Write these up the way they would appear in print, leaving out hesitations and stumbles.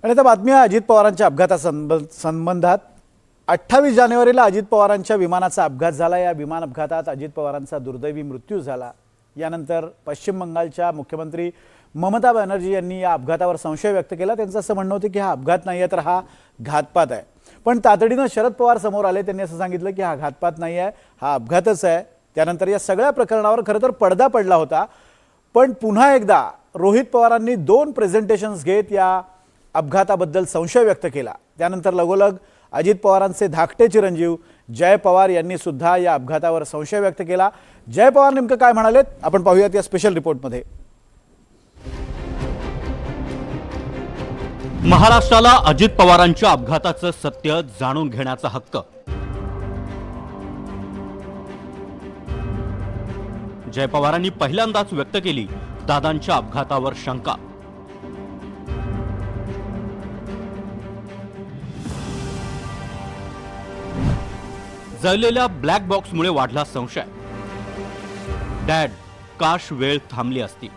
आणि आता बातमी आहे अजित पवारांच्या संबंधात 28 जानेवारीला अजित पवारांच्या विमानाचा अपघात झाला। या विमान अपघातात अजित पवारांचा दुर्दैवी मृत्यू झाला। यानंतर पश्चिम बंगालच्या मुख्यमंत्री ममता बॅनर्जी यांनी या अपघातावर संशय व्यक्त केला। त्यांचं असं म्हणणं होतं की हा अपघात नाही आहे तर हा घातपात आहे। पण तातडीनं शरद पवार समोर आले। त्यांनी असं सांगितलं की हा घातपात नाही आहे, हा अपघातच आहे। त्यानंतर या सगळ्या प्रकरणावर खरं तर पडदा पडला होता। पण पुन्हा एकदा रोहित पवारांनी 2 प्रेझेंटेशन्स घेत या अपघाताबद्दल संशय व्यक्त केला। त्यानंतर लगोलग अजित पवारांचे धाकटे चिरंजीव जय पवार यांनी सुद्धा या अपघातावर संशय व्यक्त केला। जय पवार नेमकं काय म्हणालेत आपण पाहूयात या स्पेशल रिपोर्टमध्ये। महाराष्ट्राला अजित पवारांच्या अपघाताचं सत्य जाणून घेण्याचा हक्क। जय पवारांनी पहिल्यांदाच व्यक्त केली दादांच्या अपघातावर शंका। जळलेल्या ब्लॅक बॉक्समुळे वाढला संशय। डॅड, काश वेळ थांबली असती,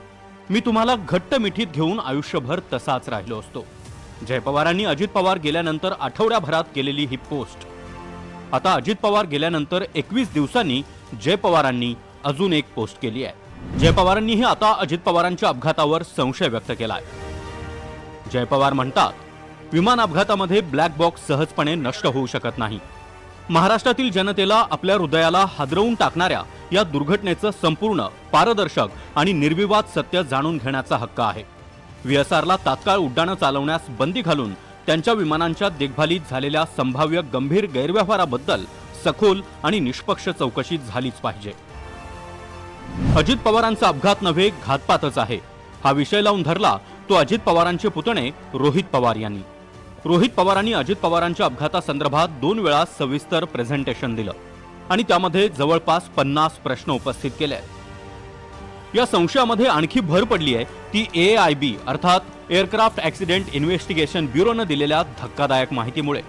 मी तुम्हाला घट्ट मिठीत घेऊन आयुष्यभर तसाच राहिलो असतो। जय पवारांनी अजित पवार गेल्यानंतर आठवड्याभरात केलेली ही पोस्ट। आता अजित पवार गेल्यानंतर 21 दिवसांनी जय पवारांनी अजून एक पोस्ट केली आहे। जय पवारांनीही आता अजित पवारांच्या अपघातावर संशय व्यक्त केलाय। जय पवार म्हणतात, विमान अपघातामध्ये ब्लॅक बॉक्स सहजपणे नष्ट होऊ शकत नाही। महाराष्ट्रातील जनतेला आपल्या हृदयाला हादरवून टाकणाऱ्या या दुर्घटनेचं संपूर्ण, पारदर्शक आणि निर्विवाद सत्य जाणून घेण्याचा हक्क आहे। VSRला तात्काळ उड्डाणं चालवण्यास बंदी घालून त्यांच्या विमानांच्या देखभालीत झालेल्या संभाव्य गंभीर गैरव्यवहाराबद्दल सखोल आणि निष्पक्ष चौकशी झालीच पाहिजे। अजित पवारांचा अपघात नव्हे, घातपातच आहे, हा विषय लावून धरला तो अजित पवारांचे पुतणे रोहित पवार यांनी। रोहित पवारांनी अजित पवारांच्या अपघातासंदर्भात 2 वेळा सविस्तर प्रेझेंटेशन दिलं आणि त्यामध्ये जवळपास 50 प्रश्न उपस्थित केले। या संशयामध्ये आणखी भर पडली आहे ती AAIB अर्थात एअरक्राफ्ट ॲक्सिडेंट इन्व्हेस्टिगेशन ब्युरोनं दिलेल्या धक्कादायक माहितीमुळे।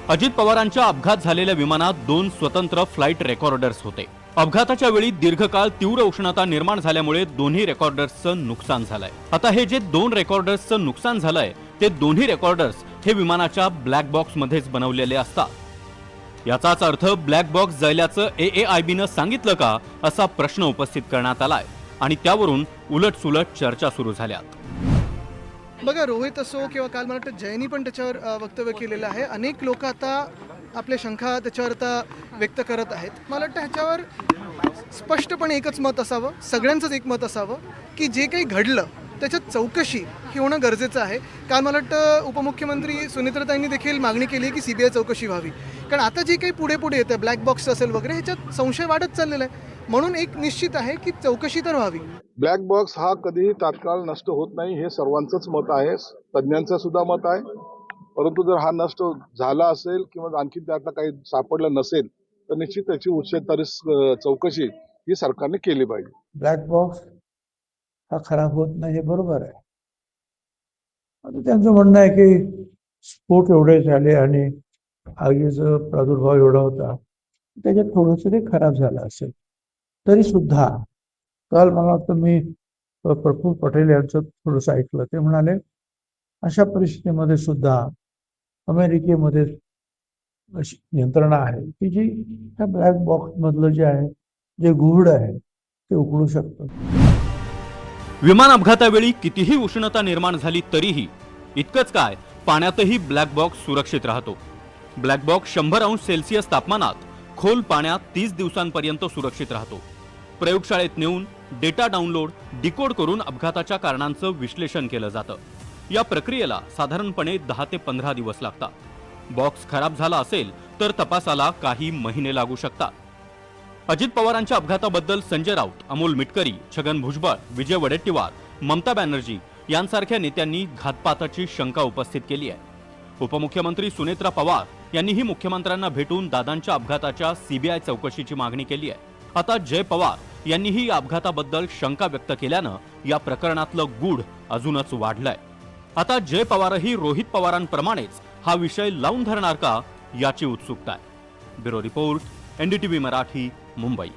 अजित पवारांच्या अपघात झालेल्या विमानात 2 स्वतंत्र फ्लाईट रेकॉर्डर्स होते। अपघाताच्या वेळी दीर्घकाळ तीव्र उष्णता निर्माण झाल्यामुळे दोन्ही रेकॉर्डर्सचं नुकसान झालंय। आता हे जे 2 रेकॉर्डर्सचं नुकसान झालंय ते दोन्ही रेकॉर्डर्स हे विमानाच्या ब्लॅक बॉक्स मध्येच बनवलेले असतात। याचाच अर्थ ब्लॅक बॉक्स जळल्याचं AAIBनं सांगितलं का असा प्रश्न उपस्थित करण्यात आलाय आणि त्यावरून उलटसुलट चर्चा सुरू झाल्यात। बघा, रोहित असो किंवा काल मला वाटतं जयनी पण त्याच्यावर वक्तव्य केलेलं आहे। अनेक लोक आता आपल्या शंका त्याच्यावर आता व्यक्त करत आहेत। मला वाटतं ह्याच्यावर स्पष्टपणे एकच मत असावं, सगळ्यांचंच एक मत असावं की जे काही घडलं त्याच्यात चौकशी ही होणं गरजेचं आहे। काल मला वाटतं उपमुख्यमंत्री सुनेत्राताईंनी देखील मागणी केली आहे की CBI चौकशी व्हावी, कारण आता जे काही पुढे येतं ब्लॅक बॉक्स असेल वगैरे ह्याच्यात संशय वाढत चाललेला आहे। म्हणून एक निश्चित आहे की चौकशी तर व्हावी। ब्लॅक बॉक्स हा कधीही तात्काळ नष्ट होत नाही हे सर्वांचंच मत आहे, तज्ज्ञांचं सुद्धा मत आहे। परंतु जर हा नष्ट झाला असेल किंवा आणखी त्यातलं काही सापडलं नसेल तर निश्चित त्याची उच्चस्तरीय चौकशी ही सरकारने केली पाहिजे। ब्लॅक बॉक्स हा खराब होत नाही हे बरोबर आहे। आता त्यांचं म्हणणं आहे की स्फोट एवढे झाले आणि आगीचा प्रादुर्भाव एवढा होता, त्याच्यात थोडंसं ते खराब झालं असेल तरी सुद्धा। काल मला वाटतं मी प्रफुल्ल पटेल यांचं थोडंसं ऐकलं, ते म्हणाले अशा परिस्थितीमध्ये सुद्धा अमेरिकेमध्ये अशी यंत्रणा आहे की जी त्या ब्लॅक बॉक्स मधलं जे आहे, जे गूढ आहे ते उघडू शकतं। विमान अपघातावेळी कितीही उष्णता निर्माण झाली तरीही इतकंच काय, पाण्यातही ब्लॅक बॉक्स सुरक्षित राहतो। ब्लॅक बॉक्स 100 अंश सेल्सिअस तापमानात खोल पाण्यात 30 दिवसांपर्यंत सुरक्षित राहतो। प्रयोगशाळेत नेऊन डेटा डाउनलोड, डिकोड करून अपघाताच्या कारणांचं विश्लेषण केलं जातं। या प्रक्रियेला साधारणपणे 10 ते 15 दिवस लागतात। बॉक्स खराब झाला असेल तर तपासाला काही महिने लागू शकतात। अजित पवारांच्या अपघाताबद्दल संजय राऊत, अमोल मिटकरी, छगन भुजबळ, विजय वडेट्टीवार, ममता बॅनर्जी यांसारख्या नेत्यांनी घातपाताची शंका उपस्थित केली आहे। उपमुख्यमंत्री सुनेत्रा पवार यांनीही मुख्यमंत्र्यांना भेटून दादांच्या अपघाताच्या CBI चौकशीची मागणी केली आहे। आता जय पवार यांनीही या अपघाताबद्दल शंका व्यक्त केल्यानं या प्रकरणातलं गूढ अजूनच वाढलंय। आता जय पवारही रोहित पवारांप्रमाणेच हा विषय लावून धरणार का याची उत्सुकता आहे। Bureau report, NDTV Marathi, Mumbai.